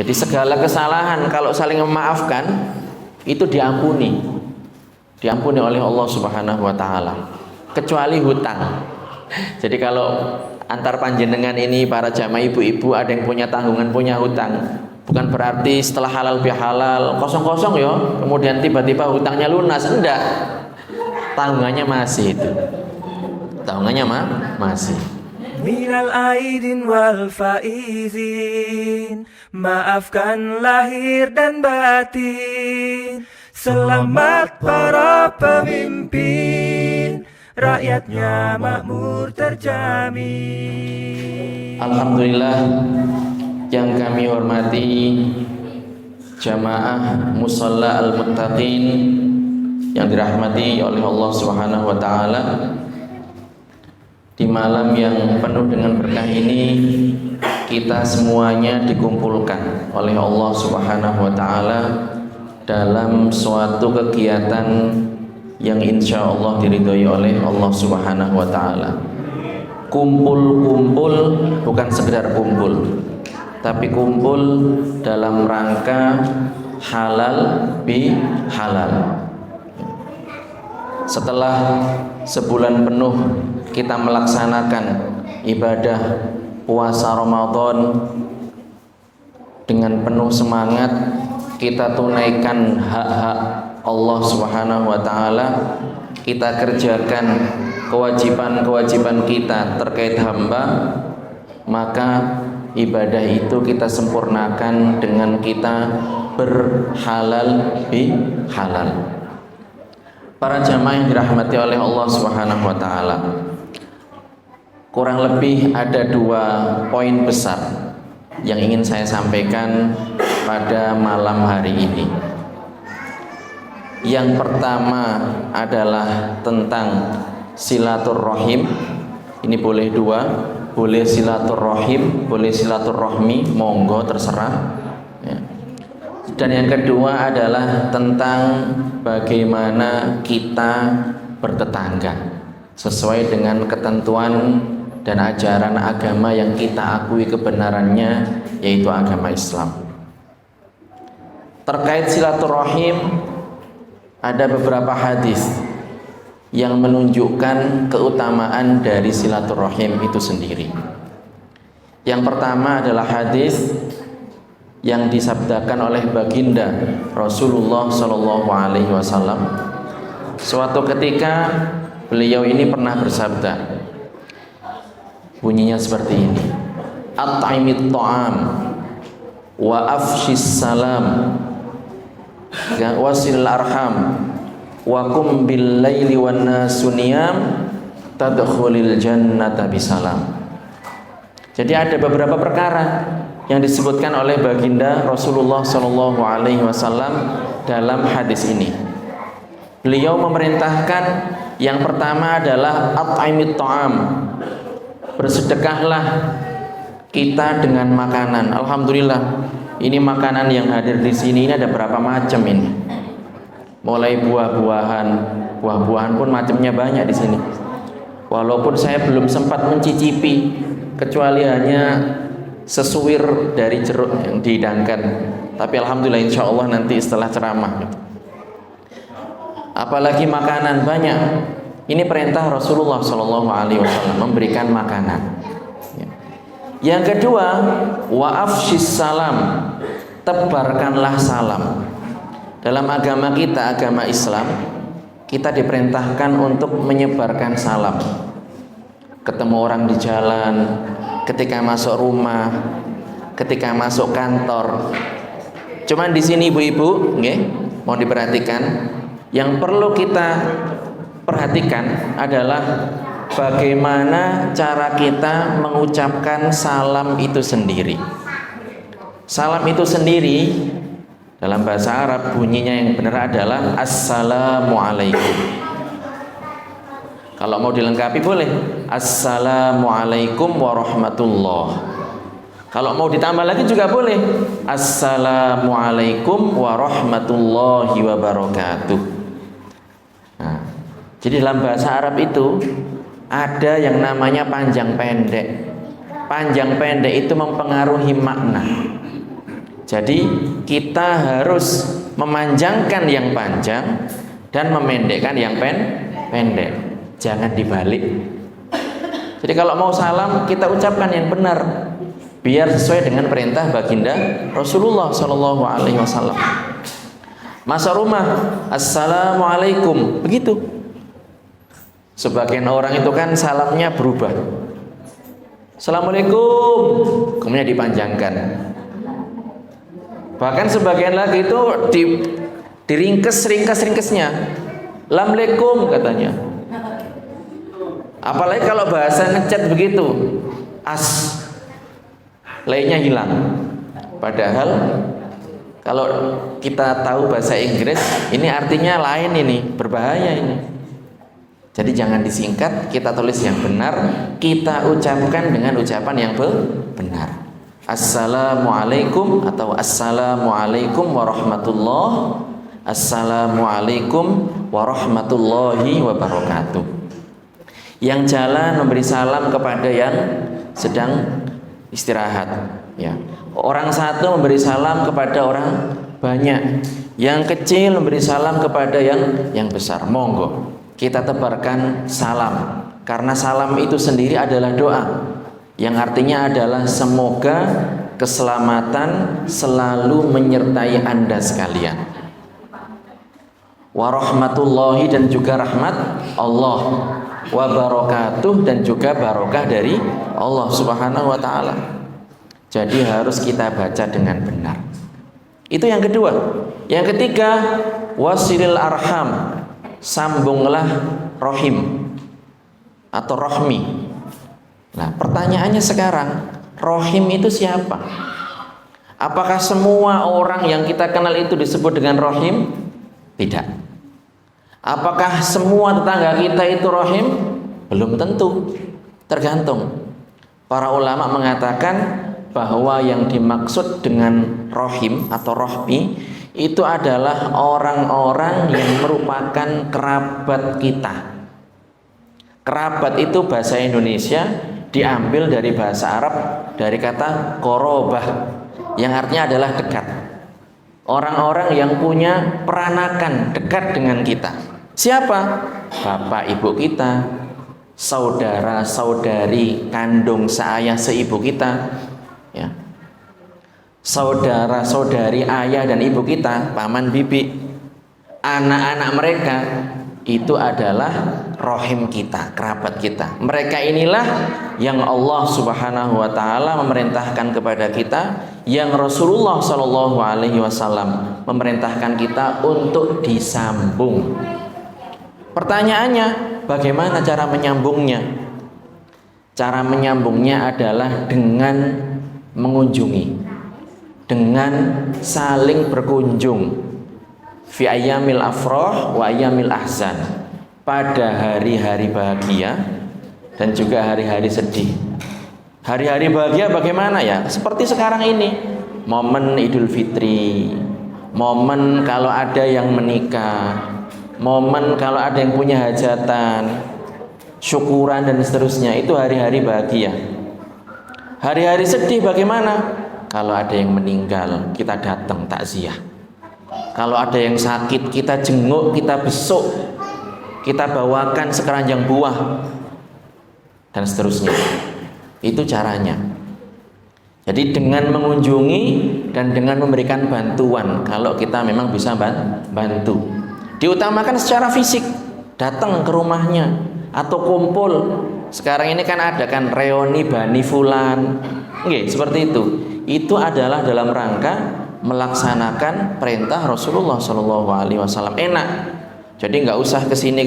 Jadi segala kesalahan kalau saling memaafkan itu diampuni oleh Allah Subhanahu wa taala, kecuali hutang. Jadi kalau antar panjenengan ini para jamaah ibu-ibu ada yang punya tanggungan, punya hutang, bukan berarti setelah halal bihalal kosong-kosong ya, kemudian tiba-tiba hutangnya lunas, enggak. Tanggungannya masih itu. Tanggungannya masih. Minal aidin wal faizin, maafkan lahir dan batin. Selamat para pemimpin, rakyatnya makmur terjamin. Alhamdulillah yang kami hormati jamaah Musalla Al-Muttaqin yang dirahmati oleh Allah Subhanahu wa taala. Di malam yang penuh dengan berkah ini kita semuanya dikumpulkan oleh Allah Subhanahu wa taala dalam suatu kegiatan yang insya Allah diridhoi oleh Allah Subhanahu wa taala. Kumpul-kumpul bukan sekedar kumpul, tapi kumpul dalam rangka halal bi halal. Setelah sebulan penuh kita melaksanakan ibadah puasa Ramadan dengan penuh semangat, kita tunaikan hak-hak Allah Subhanahu wa taala, kita kerjakan kewajiban-kewajiban kita terkait hamba, maka ibadah itu kita sempurnakan dengan kita berhalal bi halal. Para jamaah yang dirahmati oleh Allah Subhanahu wa taala, kurang lebih ada 2 poin besar yang ingin saya sampaikan pada malam hari ini. Yang pertama adalah tentang silaturrahim. Ini boleh 2, boleh silaturrahim, boleh silaturrahmi, monggo terserah ya. Dan yang kedua adalah tentang bagaimana kita bertetangga sesuai dengan ketentuan dan ajaran agama yang kita akui kebenarannya, yaitu agama Islam. Terkait silaturahim, ada beberapa hadis yang menunjukkan keutamaan dari silaturahim itu sendiri. Yang pertama adalah hadis yang disabdakan oleh baginda Rasulullah Shallallahu Alaihi Wasallam. Suatu ketika beliau ini pernah bersabda, bunyinya seperti ini: at'imit ta'am wa afshis salam wasil arham wa kum bil laili wan nasu niyam tadkhulil jannata bisalam. Jadi ada beberapa perkara yang disebutkan oleh baginda Rasulullah Shallallahu Alaihi Wasallam dalam hadis ini. Beliau memerintahkan yang pertama adalah at'imit ta'am, bersedekahlah kita dengan makanan. Alhamdulillah, ini makanan yang hadir di sini ini ada berapa macam ini? Mulai buah-buahan pun macamnya banyak di sini. Walaupun saya belum sempat mencicipi, kecuali hanya sesuwir dari jeruk yang dihidangkan. Tapi alhamdulillah insya Allah nanti setelah ceramah gitu. Apalagi makanan banyak. Ini perintah Rasulullah Shallallahu Alaihi Wasallam memberikan makanan. Yang kedua, wa afshis salam, tebarkanlah salam. Dalam agama kita, agama Islam, kita diperintahkan untuk menyebarkan salam. Ketemu orang di jalan, ketika masuk rumah, ketika masuk kantor. Cuman di sini ibu-ibu, mau diperhatikan, yang perlu kita perhatikan adalah bagaimana cara kita mengucapkan salam itu sendiri. Salam itu sendiri dalam bahasa Arab bunyinya yang benar adalah assalamualaikum. Kalau mau dilengkapi boleh assalamualaikum warahmatullah. Kalau mau ditambah lagi juga boleh assalamualaikum warahmatullahi wabarakatuh. Nah, jadi dalam bahasa Arab itu ada yang namanya panjang pendek. Panjang pendek itu mempengaruhi makna. Jadi kita harus memanjangkan yang panjang dan memendekkan yang pendek. Jangan dibalik. Jadi kalau mau salam kita ucapkan yang benar, biar sesuai dengan perintah baginda Rasulullah Shallallahu Alaihi Wasallam. Masuk rumah, assalamualaikum, begitu. Sebagian orang itu kan salamnya berubah. Assalamualaikum, kemudian dipanjangkan. Bahkan sebagian lagi itu diringkesnya. Lamlekum katanya. Apalagi kalau bahasa ngechat begitu, lainnya hilang. Padahal kalau kita tahu bahasa Inggris, ini artinya lain, ini berbahaya ini. Jadi jangan disingkat, kita tulis yang benar, kita ucapkan dengan ucapan yang benar. Assalamualaikum atau assalamualaikum warahmatullah, assalamualaikum warahmatullahi wabarakatuh. Yang jalan memberi salam kepada yang sedang istirahat, ya. Orang satu memberi salam kepada orang banyak, yang kecil memberi salam kepada yang besar. Monggo kita tebarkan salam, karena salam itu sendiri adalah doa, yang artinya adalah semoga keselamatan selalu menyertai Anda sekalian. Warahmatullahi, dan juga rahmat Allah, wabarakatuh, dan juga barokah dari Allah Subhanahu wa ta'ala. Jadi harus kita baca dengan benar. Itu yang kedua. Yang ketiga, wasilil arham, sambunglah rohim atau rohmi. Nah, pertanyaannya sekarang, rohim itu siapa? Apakah semua orang yang kita kenal itu disebut dengan rohim? Tidak. Apakah semua tetangga kita itu rohim? Belum tentu, tergantung. Para ulama mengatakan bahwa yang dimaksud dengan rohim atau rohmi itu adalah orang-orang yang merupakan kerabat kita. Kerabat itu bahasa Indonesia diambil dari bahasa Arab, dari kata korobah, yang artinya adalah dekat. Orang-orang yang punya peranakan dekat dengan kita. Siapa? Bapak ibu kita, saudara saudari kandung seayah seibu kita, ya. Saudara saudari ayah dan ibu kita, paman bibi, anak-anak mereka itu adalah rohim kita, kerabat kita. Mereka inilah yang Allah Subhanahu wa ta'ala memerintahkan kepada kita, yang Rasulullah Shallallahu Alaihi Wasallam memerintahkan kita untuk disambung. Pertanyaannya, bagaimana cara menyambungnya? Cara menyambungnya adalah dengan mengunjungi, dengan saling berkunjung. Fi ayyamil afrah wa ayyamil ahzan, pada hari-hari bahagia dan juga hari-hari sedih. Hari-hari bahagia bagaimana ya? Seperti sekarang ini, momen Idul Fitri, momen kalau ada yang menikah, momen kalau ada yang punya hajatan, syukuran dan seterusnya. Itu hari-hari bahagia. Hari-hari sedih bagaimana? Kalau ada yang meninggal, kita datang takziah. Kalau ada yang sakit, kita jenguk, kita besuk, kita bawakan sekeranjang buah dan seterusnya. Itu caranya. Jadi dengan mengunjungi dan dengan memberikan bantuan, kalau kita memang bisa bantu. Diutamakan secara fisik, datang ke rumahnya atau kumpul. Sekarang ini kan ada kan reuni Bani Fulan, nggih, seperti itu. Itu adalah dalam rangka melaksanakan perintah Rasulullah Shallallahu Alaihi Wasallam. Enak. Jadi nggak usah kesini,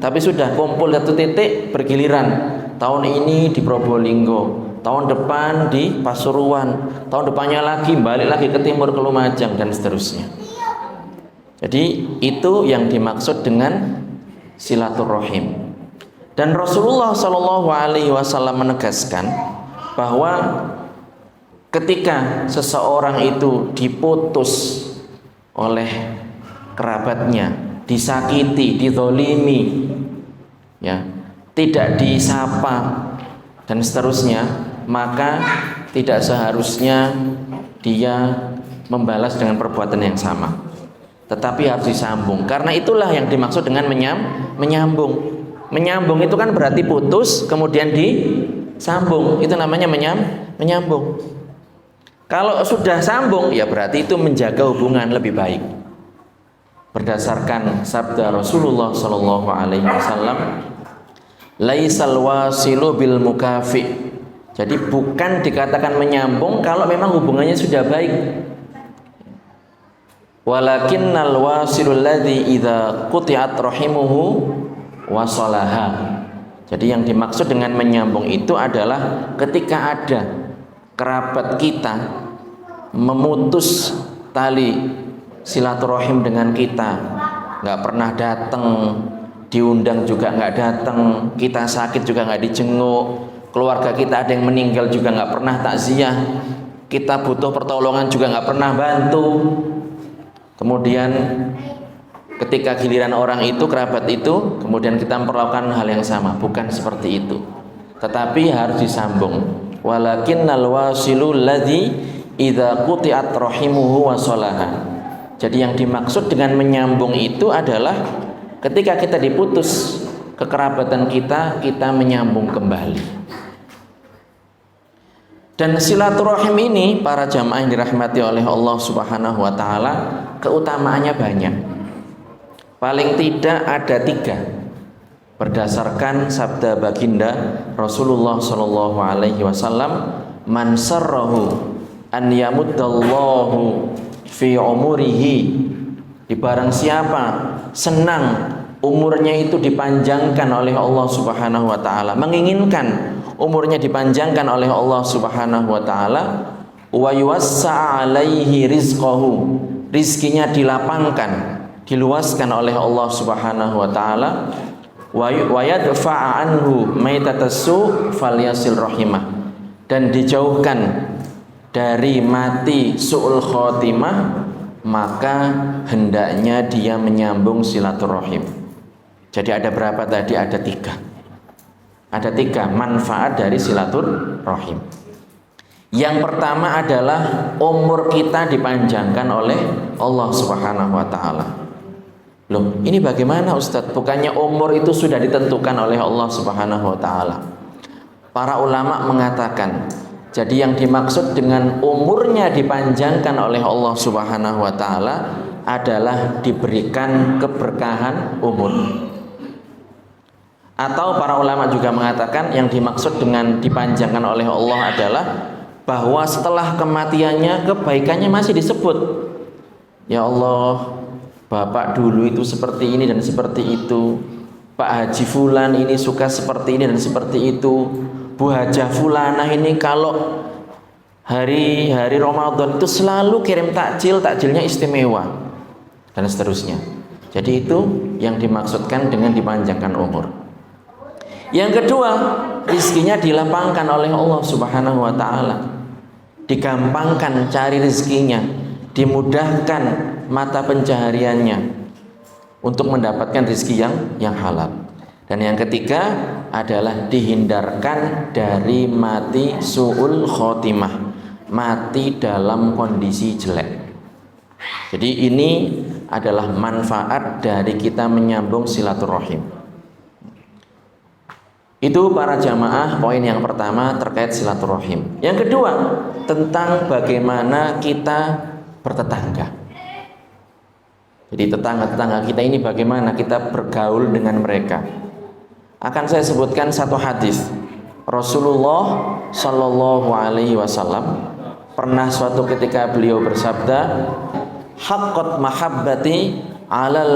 tapi sudah kumpul satu titik bergiliran. Tahun ini di Probolinggo, tahun depan di Pasuruan, tahun depannya lagi balik lagi ke timur ke Lumajang dan seterusnya. Jadi itu yang dimaksud dengan silaturahim. Dan Rasulullah Shallallahu Alaihi Wasallam menegaskan bahwa ketika seseorang itu diputus oleh kerabatnya, disakiti, dizolimi, ya, tidak disapa dan seterusnya, maka tidak seharusnya dia membalas dengan perbuatan yang sama, tetapi harus disambung. Karena itulah yang dimaksud dengan menyambung. Menyambung itu kan berarti putus kemudian disambung, itu namanya menyambung. Kalau sudah sambung ya berarti itu menjaga hubungan lebih baik. Berdasarkan sabda Rasulullah sallallahu alaihi wasallam, laisal wasilu bil mukafi. Jadi bukan dikatakan menyambung kalau memang hubungannya sudah baik. Walakinnal wasilul ladzi idza quti'at rahimuhu wasalaha. Jadi yang dimaksud dengan menyambung itu adalah ketika ada kerabat kita memutus tali silaturahim dengan kita, nggak pernah datang, diundang juga nggak datang, kita sakit juga nggak dijenguk, keluarga kita ada yang meninggal juga nggak pernah takziah, kita butuh pertolongan juga nggak pernah bantu. Kemudian ketika giliran orang itu, kerabat itu, kemudian kita memperlakukan hal yang sama. Bukan seperti itu, tetapi harus disambung. Walakinnal wasilu ladzi idza quti'at rahimuhu wasalaha. Jadi yang dimaksud dengan menyambung itu adalah ketika kita diputus kekerabatan kita, kita menyambung kembali. Dan silaturahim ini para jamaah yang dirahmati oleh Allah Subhanahu wa taala, keutamaannya banyak. Paling tidak ada 3 berdasarkan sabda baginda Rasulullah sallallahu alaihi wasallam, man sarrahu an yamuddallahu fi umurihi. Di barang siapa senang umurnya itu dipanjangkan oleh Allah Subhanahu wa taala, menginginkan umurnya dipanjangkan oleh Allah Subhanahu wa taala, wa yuwassa alaihi rizqahu, rizkinya dilapangkan, diluaskan oleh Allah Subhanahu wa taala, wa yadfa'a anhu maitatassu falyasil rahimah, dan dijauhkan dari mati su'ul khotimah, maka hendaknya dia menyambung silaturahim. Jadi ada berapa tadi? Ada 3. Ada 3 manfaat dari silaturahim. Yang pertama adalah umur kita dipanjangkan oleh Allah Subhanahu wa taala. Loh, ini bagaimana Ustadz? Bukannya umur itu sudah ditentukan oleh Allah Subhanahu wa taala. Para ulama mengatakan, jadi yang dimaksud dengan umurnya dipanjangkan oleh Allah Subhanahu wa taala adalah diberikan keberkahan umur. Atau para ulama juga mengatakan yang dimaksud dengan dipanjangkan oleh Allah adalah bahwa setelah kematiannya kebaikannya masih disebut. Ya Allah, Bapak dulu itu seperti ini dan seperti itu, Pak Haji Fulan ini suka seperti ini dan seperti itu, Bu Hajah Fulanah ini kalau hari-hari Ramadan itu selalu kirim takjil, takjilnya istimewa, dan seterusnya. Jadi itu yang dimaksudkan dengan dipanjangkan umur. Yang kedua, rizkinya dilapangkan oleh Allah Subhanahu wa taala, digampangkan cari rizkinya, dimudahkan mata pencahariannya untuk mendapatkan rezeki yang halal. Dan yang ketiga adalah dihindarkan dari mati su'ul khotimah, mati dalam kondisi jelek. Jadi ini adalah manfaat dari kita menyambung silaturahim. Itu para jamaah poin yang pertama terkait silaturahim. Yang kedua tentang bagaimana kita bertetangga. Jadi tetangga-tetangga kita ini bagaimana kita bergaul dengan mereka. Akan saya sebutkan satu hadis. Rasulullah Shallallahu alaihi wasallam pernah suatu ketika beliau bersabda, haqqat mahabbati alal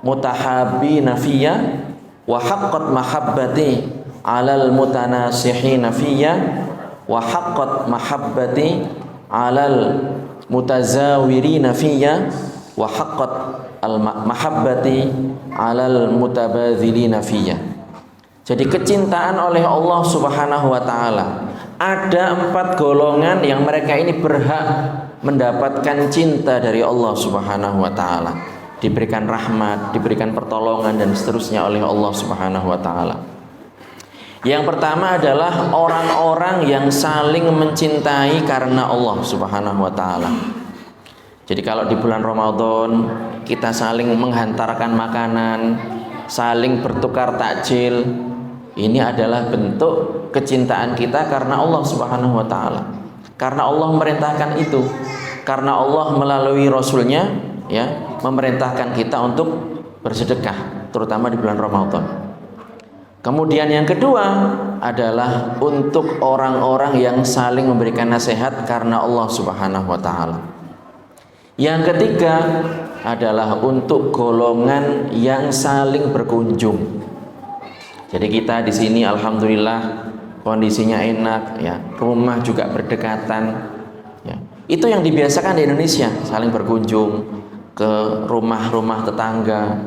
mutahabbina fiyya wa haqqat mahabbati alal mutanasihina fiyya wa haqqat mahabbati alal mutazawirina fiyya wa haqqat al-mahabbati 'alal mutabadzilina fiyya. Jadi kecintaan oleh Allah Subhanahu wa taala, ada 4 golongan yang mereka ini berhak mendapatkan cinta dari Allah Subhanahu wa taala, diberikan rahmat, diberikan pertolongan dan seterusnya oleh Allah Subhanahu wa taala. Yang pertama adalah orang-orang yang saling mencintai karena Allah Subhanahu wa taala. Jadi kalau di bulan Ramadan kita saling menghantarkan makanan, saling bertukar takjil, ini adalah bentuk kecintaan kita karena Allah Subhanahu wa taala. Karena Allah memerintahkan itu. Karena Allah melalui Rasulnya ya memerintahkan kita untuk bersedekah, terutama di bulan Ramadan. Kemudian yang kedua adalah untuk orang-orang yang saling memberikan nasihat karena Allah Subhanahu wa taala. Yang ketiga adalah untuk golongan yang saling berkunjung. Jadi kita di sini alhamdulillah kondisinya enak ya, rumah juga berdekatan ya. Itu yang dibiasakan di Indonesia, saling berkunjung ke rumah-rumah tetangga.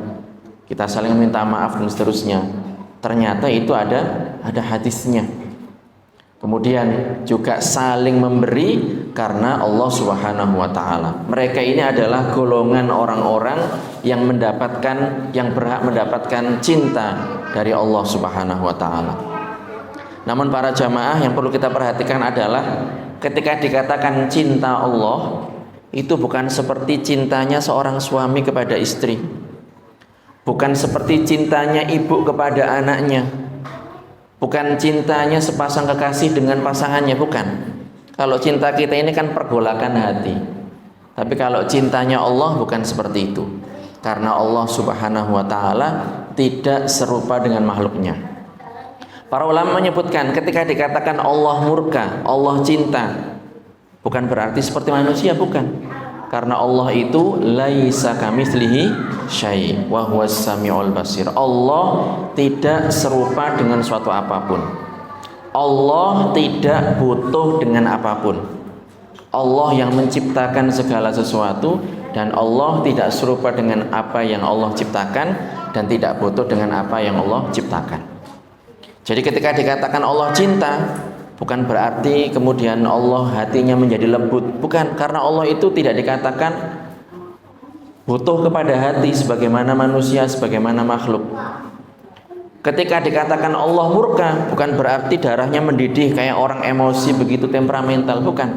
Kita saling minta maaf dan seterusnya. Ternyata itu ada hadisnya. Kemudian juga saling memberi karena Allah Subhanahu wa taala. Mereka ini adalah golongan orang-orang yang berhak mendapatkan cinta dari Allah Subhanahu wa taala. Namun para jamaah, yang perlu kita perhatikan adalah ketika dikatakan cinta Allah, itu bukan seperti cintanya seorang suami kepada istri. Bukan seperti cintanya ibu kepada anaknya. Bukan cintanya sepasang kekasih dengan pasangannya, bukan. Kalau cinta kita ini kan pergolakan hati. Tapi kalau cintanya Allah bukan seperti itu. Karena Allah Subhanahu wa taala tidak serupa dengan makhluknya. Para ulama menyebutkan ketika dikatakan Allah murka, Allah cinta, bukan berarti seperti manusia, bukan. Karena Allah itu laisa kamitslihi syai' wa huwas samiul basir. Allah tidak serupa dengan suatu apapun. Allah tidak butuh dengan apapun. Allah yang menciptakan segala sesuatu, dan Allah tidak serupa dengan apa yang Allah ciptakan dan tidak butuh dengan apa yang Allah ciptakan. Jadi ketika dikatakan Allah cinta, bukan berarti kemudian Allah hatinya menjadi lembut. Bukan, karena Allah itu tidak dikatakan butuh kepada hati sebagaimana manusia, sebagaimana makhluk. Ketika dikatakan Allah murka, bukan berarti darahnya mendidih kayak orang emosi begitu temperamental, bukan.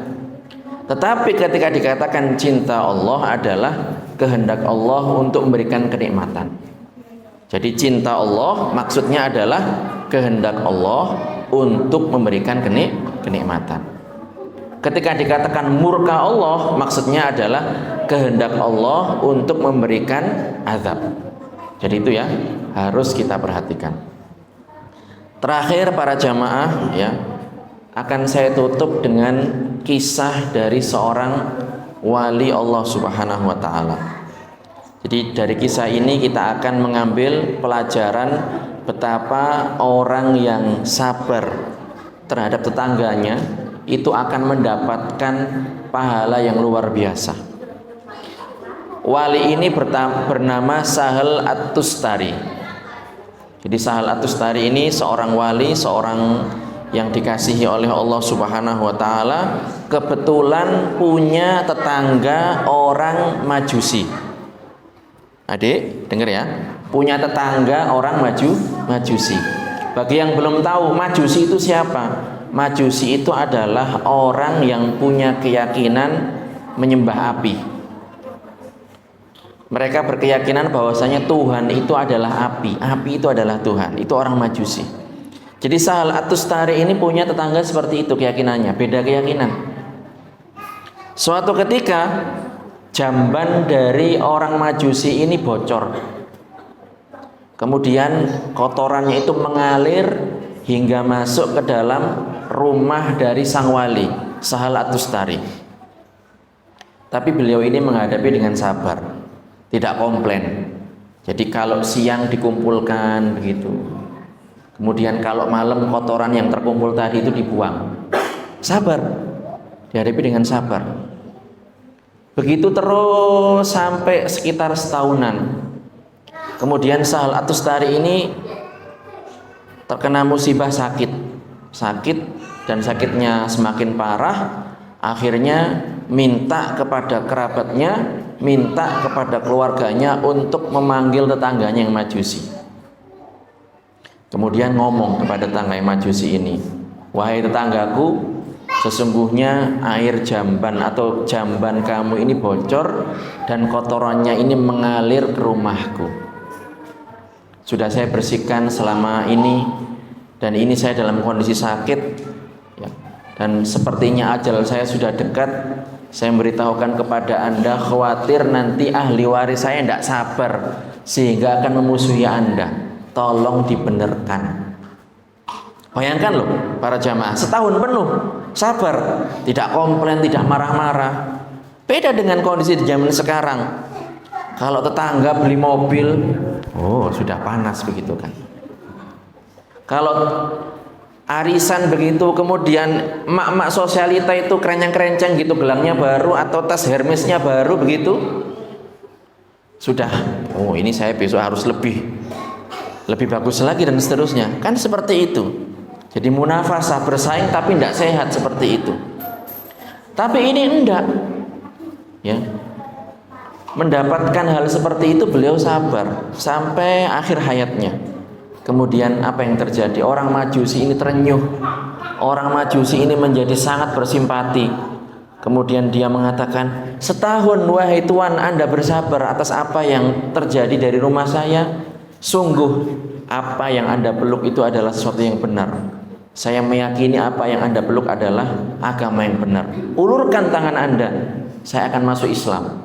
Tetapi ketika dikatakan cinta Allah adalah kehendak Allah untuk memberikan kenikmatan. Jadi cinta Allah maksudnya adalah kehendak Allah untuk memberikan kenikmatan. Ketika dikatakan murka Allah, maksudnya adalah kehendak Allah untuk memberikan azab. Jadi itu ya, harus kita perhatikan. Terakhir para jamaah ya, akan saya tutup dengan kisah dari seorang wali Allah Subhanahu wa taala. Jadi dari kisah ini kita akan mengambil pelajaran betapa orang yang sabar terhadap tetangganya itu akan mendapatkan pahala yang luar biasa. Wali ini bernama Sahal At-Tustari. Jadi Sahal At-Tustari ini seorang wali, seorang yang dikasihi oleh Allah Subhanahu wa taala, kebetulan punya tetangga orang Majusi. Adik, dengar ya. Punya tetangga orang Majusi. Bagi yang belum tahu, Majusi itu siapa? Majusi itu adalah orang yang punya keyakinan menyembah api. Mereka berkeyakinan bahwasanya Tuhan itu adalah api. Api itu adalah Tuhan. Itu orang Majusi. Jadi Sahal At-Tustari ini punya tetangga seperti itu keyakinannya, beda keyakinan. Suatu ketika jamban dari orang Majusi ini bocor. Kemudian kotorannya itu mengalir hingga masuk ke dalam rumah dari sang wali, Sahal At-Tustari. Tapi beliau ini menghadapi dengan sabar, tidak komplain. Jadi kalau siang dikumpulkan begitu. Kemudian kalau malam kotoran yang terkumpul tadi itu dibuang. Sabar, dihadapi dengan sabar. Begitu terus sampai sekitar setahunan. Kemudian Sahal At-Tustari ini terkena musibah sakit dan sakitnya semakin parah. Akhirnya minta kepada kerabatnya, minta kepada keluarganya untuk memanggil tetangganya yang Majusi. Kemudian ngomong kepada tetangga yang Majusi ini, wahai tetanggaku, sesungguhnya air jamban atau jamban kamu ini bocor dan kotorannya ini mengalir ke rumahku. Sudah saya bersihkan selama ini, dan ini saya dalam kondisi sakit ya, dan sepertinya ajal saya sudah dekat. Saya memberitahukan kepada Anda, khawatir nanti ahli waris saya tidak sabar sehingga akan memusuhi Anda. Tolong dibenarkan. Bayangkan loh para jamaah, setahun penuh sabar, tidak komplain, tidak marah-marah. Beda dengan kondisi di zaman sekarang. Kalau tetangga beli mobil, oh sudah panas begitu kan. Kalau arisan begitu, kemudian emak-emak sosialita itu kerencang-kerencang gitu, gelangnya baru atau tas Hermesnya baru begitu, sudah, oh ini saya besok harus lebih bagus lagi dan seterusnya. Kan seperti itu. Jadi munafasah, bersaing tapi tidak sehat seperti itu. Tapi ini enggak. Ya. Mendapatkan hal seperti itu beliau sabar sampai akhir hayatnya. Kemudian apa yang terjadi? Orang Majusi ini terenyuh. Orang Majusi ini menjadi sangat bersimpati. Kemudian dia mengatakan, setahun wahai Tuan Anda bersabar atas apa yang terjadi dari rumah saya. Sungguh apa yang Anda peluk itu adalah sesuatu yang benar. Saya meyakini apa yang Anda peluk adalah agama yang benar. Ulurkan tangan Anda, saya akan masuk Islam.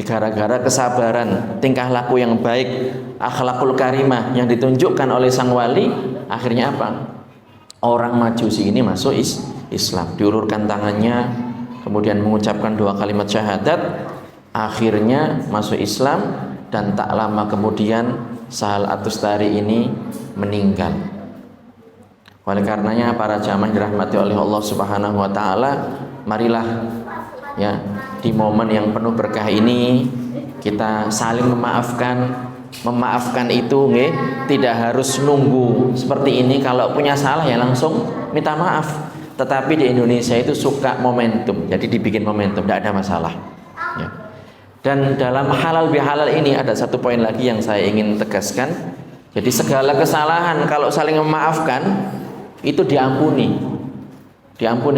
Gara-gara kesabaran, tingkah laku yang baik, akhlakul karimah yang ditunjukkan oleh sang wali, akhirnya apa? Orang Majusi ini masuk Islam. Diulurkan tangannya, kemudian mengucapkan 2 kalimat syahadat, akhirnya masuk Islam. Dan tak lama kemudian Sahal At-Tustari ini meninggal. Oleh karenanya para jamaah dirahmati oleh Allah Subhanahu wa taala, marilah ya di momen yang penuh berkah ini kita saling memaafkan. Memaafkan itu tidak harus nunggu seperti ini, kalau punya salah ya langsung minta maaf. Tetapi di Indonesia itu suka momentum, jadi dibikin momentum, tidak ada masalah ya. Dan dalam halal bihalal ini ada satu poin lagi yang saya ingin tegaskan. Jadi segala kesalahan kalau saling memaafkan itu diampuni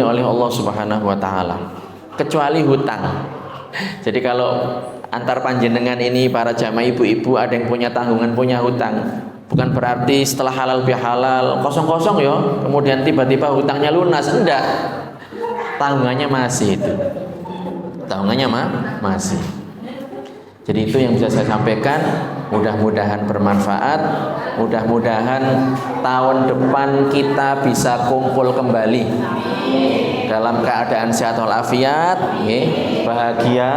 oleh Allah Subhanahu wa taala, kecuali hutang. Jadi kalau antar panjenengan ini para jamaah ibu-ibu ada yang punya tanggungan, punya hutang, bukan berarti setelah halal bihalal kosong-kosong ya, kemudian tiba-tiba hutangnya lunas, enggak. Tanggungannya masih itu. Tanggungannya masih. Jadi itu yang bisa saya sampaikan. Mudah-mudahan bermanfaat. Mudah-mudahan tahun depan kita bisa kumpul kembali dalam keadaan sehat walafiat, bahagia.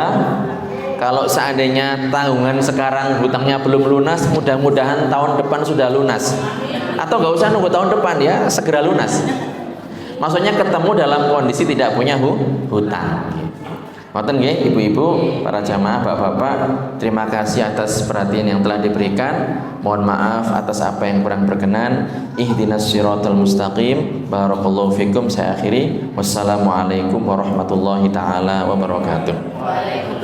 Kalau seandainya tanggungan sekarang hutangnya belum lunas, mudah-mudahan tahun depan sudah lunas. Atau nggak usah nunggu tahun depan ya, segera lunas. Maksudnya ketemu dalam kondisi tidak punya hutang. Ngoten nggih ibu-ibu, para jamaah, bapak-bapak, terima kasih atas perhatian yang telah diberikan. Mohon maaf atas apa yang kurang berkenan. Ihdinas siratal mustaqim. Barakallahu fikum. Saya akhiri. Wassalamualaikum warahmatullahi taala wabarakatuh.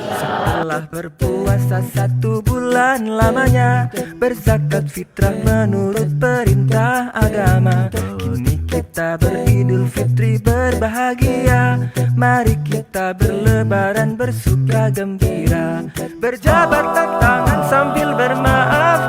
Setelah berpuasa 1 bulan lamanya, berzakat fitrah menurut perintah agama. Kini kita beridul fitri berbahagia. Mari kita berlebaran bersuka gembira, berjabat tangan sambil bermaaf.